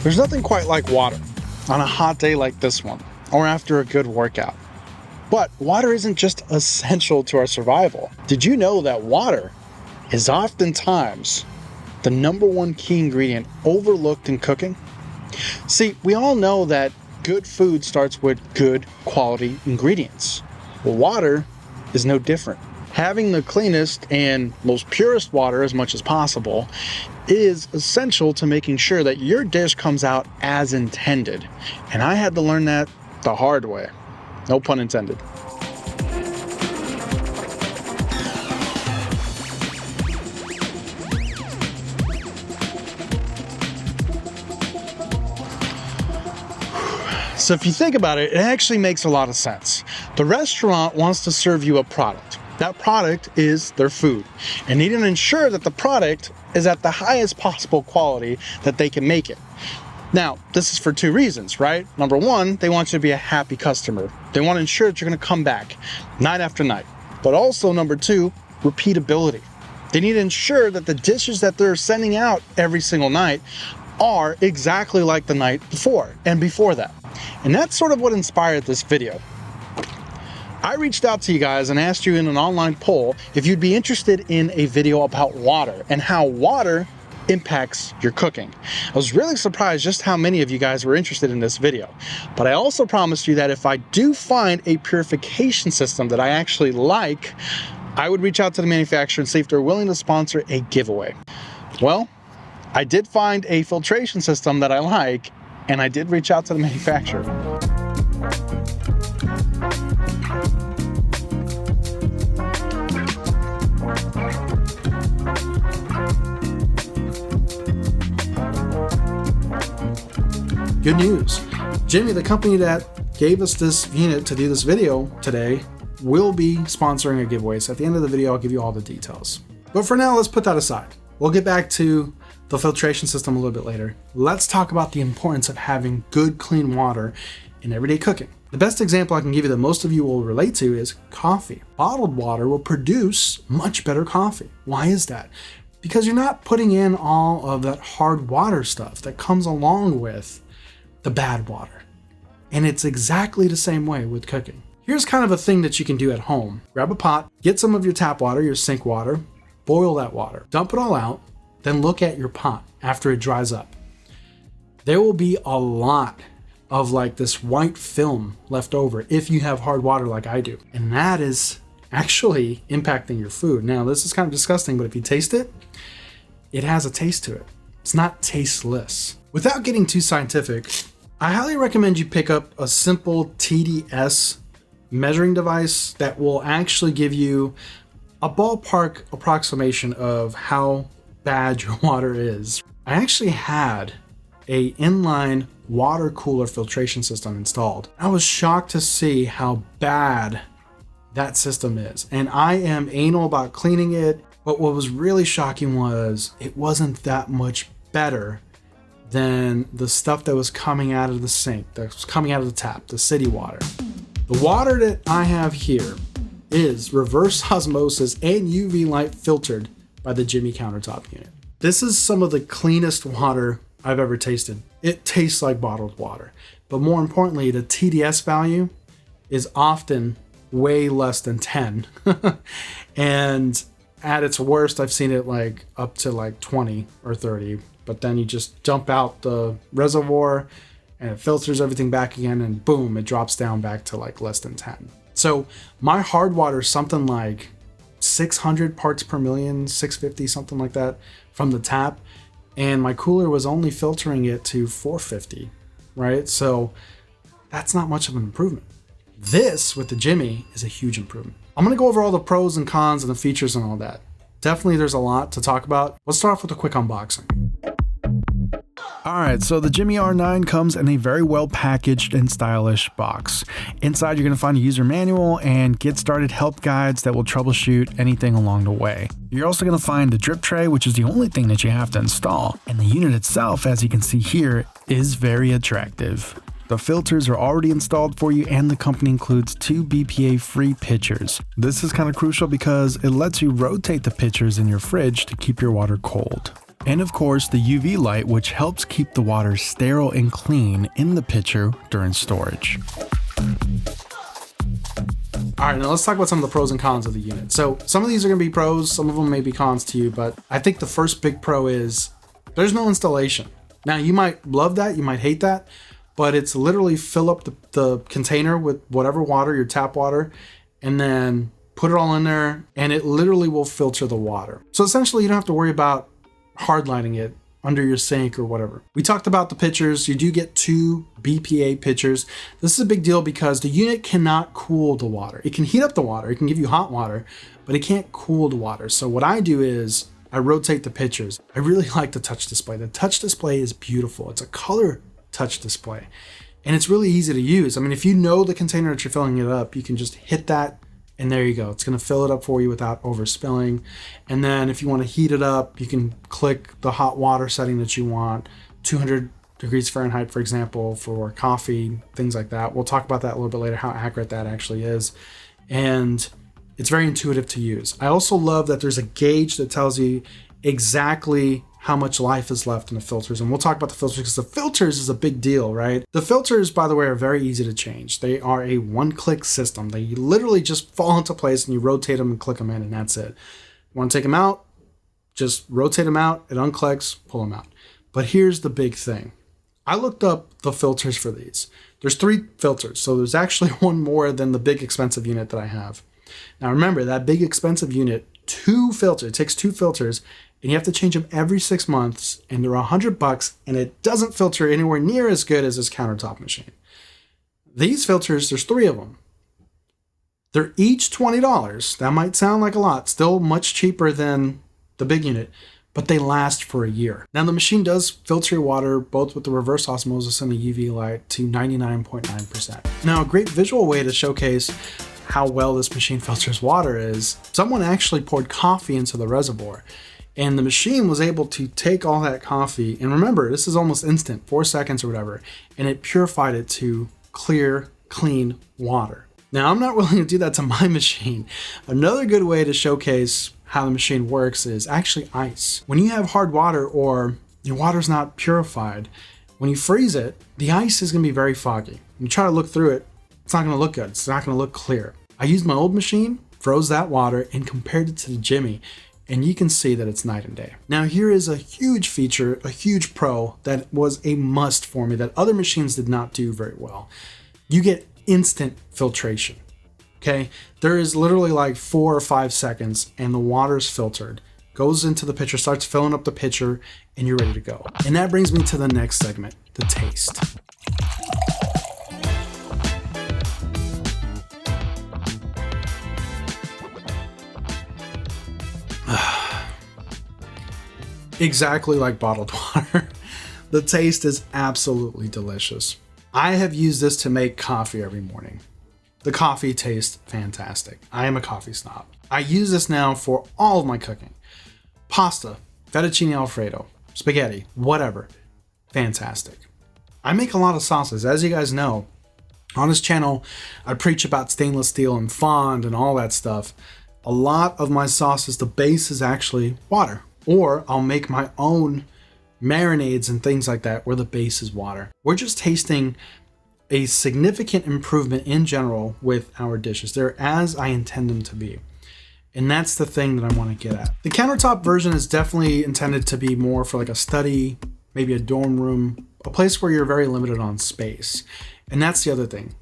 There's nothing quite like water on a hot day like this one, or after a good workout. But water isn't just essential to our survival. Did you know that water is oftentimes the #1 key ingredient overlooked in cooking? See, we all know that good food starts with good quality ingredients. Well, water is no different. Having the cleanest and most purest water as much as possible is essential to making sure that your dish comes out as intended. And I had to learn that the hard way. No pun intended. So if you think about it, it actually makes a lot of sense. The restaurant wants to serve you a product. That product is their food, and they need to ensure that the product is at the highest possible quality that they can make it. Now, this is for two reasons, right? Number one, they want you to be a happy customer. They want to ensure that you're going to come back night after night. But also, number two, repeatability. They need to ensure that the dishes that they're sending out every single night are exactly like the night before and before that. And that's sort of what inspired this video. I reached out to you guys and asked you in an online poll if you'd be interested in a video about water and how water impacts your cooking. I was really surprised just how many of you guys were interested in this video. But I also promised you that if I do find a purification system that I actually like, I would reach out to the manufacturer and see if they're willing to sponsor a giveaway. Well, I did find a filtration system that I like, and I did reach out to the manufacturer. Good news. Jimmy, the company that gave us this unit to do this video today, will be sponsoring a giveaway. So at the end of the video, I'll give you all the details. But for now, let's put that aside. We'll get back to the filtration system a little bit later. Let's talk about the importance of having good, clean water in everyday cooking. The best example I can give you that most of you will relate to is coffee. Bottled water will produce much better coffee. Why is that? Because you're not putting in all of that hard water stuff that comes along with the bad water. And it's exactly the same way with cooking. Here's kind of a thing that you can do at home. Grab a pot, get some of your tap water, your sink water, boil that water, dump it all out, then look at your pot after it dries up. There will be a lot of like this white film left over if you have hard water like I do. And that is actually impacting your food. Now, this is kind of disgusting, but if you taste it, it has a taste to it. It's not tasteless. Without getting too scientific, I highly recommend you pick up a simple TDS measuring device that will actually give you a ballpark approximation of how bad your water is. I actually had a inline water cooler filtration system installed. I was shocked to see how bad that system is. And I am anal about cleaning it, but what was really shocking was it wasn't that much better than the stuff that was coming out of the sink, that was coming out of the tap, the city water. The water that I have here is reverse osmosis and UV light filtered by the Jimmy Countertop unit. This is some of the cleanest water I've ever tasted. It tastes like bottled water, but more importantly, the TDS value is often way less than 10. And at its worst, I've seen it like up to like 20 or 30, but then you just dump out the reservoir and it filters everything back again, and boom, it drops down back to like less than 10. So my hard water is something like 600 parts per million, 650, something like that from the tap. And my cooler was only filtering it to 450, right? So that's not much of an improvement. This with the Jimmy is a huge improvement. I'm gonna go over all the pros and cons and the features and all that. Definitely there's a lot to talk about. Let's start off with a quick unboxing. Alright, so the Jimmy R9 comes in a very well packaged and stylish box. Inside you're going to find a user manual and get started help guides that will troubleshoot anything along the way. You're also going to find the drip tray, which is the only thing that you have to install. And the unit itself, as you can see here, is very attractive. The filters are already installed for you, and the company includes 2 BPA free pitchers. This is kind of crucial because it lets you rotate the pitchers in your fridge to keep your water cold. And of course, the UV light, which helps keep the water sterile and clean in the pitcher during storage. All right, now let's talk about some of the pros and cons of the unit. So some of these are gonna be pros, some of them may be cons to you, but I think the first big pro is there's no installation. Now you might love that, you might hate that, but it's literally fill up the container with whatever water, your tap water, and then put it all in there, and it literally will filter the water. So essentially you don't have to worry about hard lining it under your sink or whatever. We talked about the pitchers. You do get 2 BPA pitchers. This is a big deal because the unit cannot cool the water. It can heat up the water, it can give you hot water, but it can't cool the water. So what I do is I rotate the pitchers. I really like the touch display. The touch display is beautiful. It's a color touch display, and it's really easy to use. I mean, if you know the container that you're filling it up, you can just hit that, and there you go. It's gonna fill it up for you without overspilling. And then if you wanna heat it up, you can click the hot water setting that you want, 200 degrees Fahrenheit, for example, for coffee, things like that. We'll talk about that a little bit later, how accurate that actually is. And it's very intuitive to use. I also love that there's a gauge that tells you exactly how much life is left in the filters. And we'll talk about the filters because the filters is a big deal, right? The filters, by the way, are very easy to change. They are a one-click system. They literally just fall into place and you rotate them and click them in, and that's it. You want to take them out, just rotate them out, it unclicks, pull them out. But here's the big thing. I looked up the filters for these. There's 3 filters, so there's actually one more than the big expensive unit that I have. Now remember, that big expensive unit, 2 filters, it takes 2 filters, and you have to change them every 6 months, and they're $100, and it doesn't filter anywhere near as good as this countertop machine. These filters, there's 3 of them. They're each $20. That might sound like a lot, still much cheaper than the big unit, but they last for a year. Now the machine does filter your water both with the reverse osmosis and the UV light to 99.9%. Now a great visual way to showcase how well this machine filters water is someone actually poured coffee into the reservoir. And the machine was able to take all that coffee, and remember, this is almost instant, 4 seconds or whatever, and it purified it to clear, clean water. Now, I'm not willing to do that to my machine. Another good way to showcase how the machine works is actually ice. When you have hard water or your water's not purified, when you freeze it, the ice is gonna be very foggy. When you try to look through it, it's not gonna look good. It's not gonna look clear. I used my old machine, froze that water, and compared it to the Jimmy, and you can see that it's night and day. Now here is a huge feature, a huge pro that was a must for me that other machines did not do very well. You get instant filtration, okay? There is literally like 4 or 5 seconds and the water's filtered, goes into the pitcher, starts filling up the pitcher, and you're ready to go. And that brings me to the next segment, the taste. Exactly like bottled water. The taste is absolutely delicious. I have used this to make coffee every morning. The coffee tastes fantastic. I am a coffee snob. I use this now for all of my cooking. Pasta, fettuccine alfredo, spaghetti, whatever. Fantastic. I make a lot of sauces. As you guys know, on this channel, I preach about stainless steel and fond and all that stuff. A lot of my sauces, the base is actually water. Or I'll make my own marinades and things like that where the base is water. We're just tasting a significant improvement in general with our dishes. They're as I intend them to be. And that's the thing that I want to get at. The countertop version is definitely intended to be more for like a study, maybe a dorm room, a place where you're very limited on space. And that's the other thing.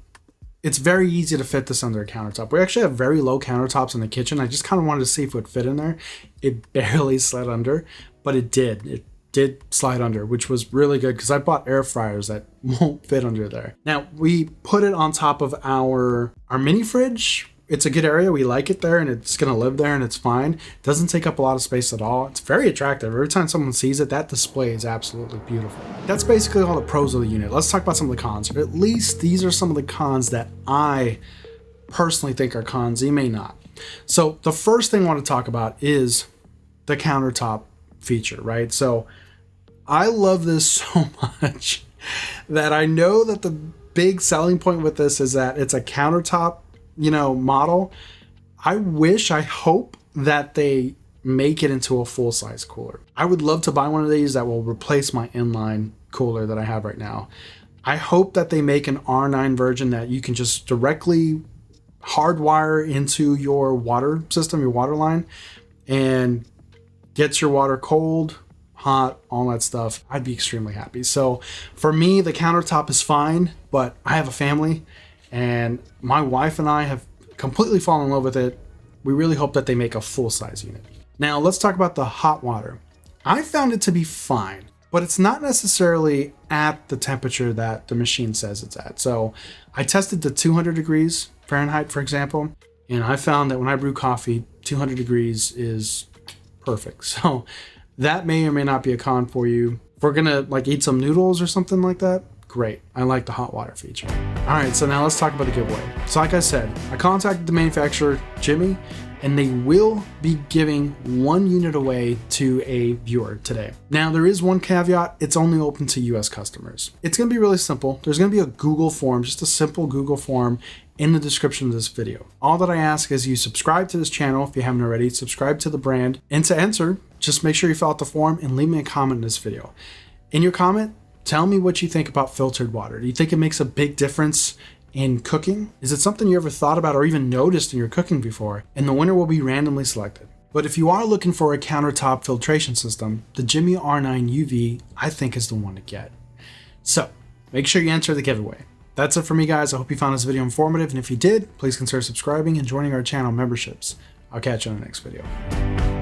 It's very easy to fit this under a countertop. We actually have very low countertops in the kitchen. I just kind of wanted to see if it would fit in there. It barely slid under, but it did. It did slide under, which was really good because I bought air fryers that won't fit under there. Now, we put it on top of our mini fridge. It's a good area. We like it there and it's going to live there and it's fine. It doesn't take up a lot of space at all. It's very attractive. Every time someone sees it, that display is absolutely beautiful. That's basically all the pros of the unit. Let's talk about some of the cons. Or at least these are some of the cons that I personally think are cons. You may not. So the first thing I want to talk about is the countertop feature, right? So I love this so much that I know that the big selling point with this is that it's a countertop model. I hope that they make it into a full-size cooler. I would love to buy one of these that will replace my inline cooler that I have right now. I hope that they make an R9 version that you can just directly hardwire into your water system, your water line, and gets your water cold, hot, all that stuff. I'd be extremely happy. So for me, the countertop is fine, but I have a family and my wife and I have completely fallen in love with it. We really hope that they make a full-size unit. Now let's talk about the hot water. I found it to be fine, but it's not necessarily at the temperature that the machine says it's at. So I tested to 200 degrees Fahrenheit, for example, and I found that when I brew coffee, 200 degrees is perfect. So that may or may not be a con for you. If we're gonna like eat some noodles or something like that, great. I like the hot water feature. All right, so now let's talk about the giveaway. So like I said, I contacted the manufacturer, Jimmy, and they will be giving 1 unit away to a viewer today. Now there is one caveat, it's only open to US customers. It's gonna be really simple. There's gonna be a Google form, just a simple Google form in the description of this video. All that I ask is you subscribe to this channel if you haven't already, subscribe to the brand, and to enter, just make sure you fill out the form and leave me a comment in this video. In your comment, tell me what you think about filtered water. Do you think it makes a big difference in cooking? Is it something you ever thought about or even noticed in your cooking before? And the winner will be randomly selected. But if you are looking for a countertop filtration system, the Jimmy R9 UV, I think, is the one to get. So make sure you enter the giveaway. That's it for me, guys. I hope you found this video informative, and if you did, please consider subscribing and joining our channel memberships. I'll catch you on the next video.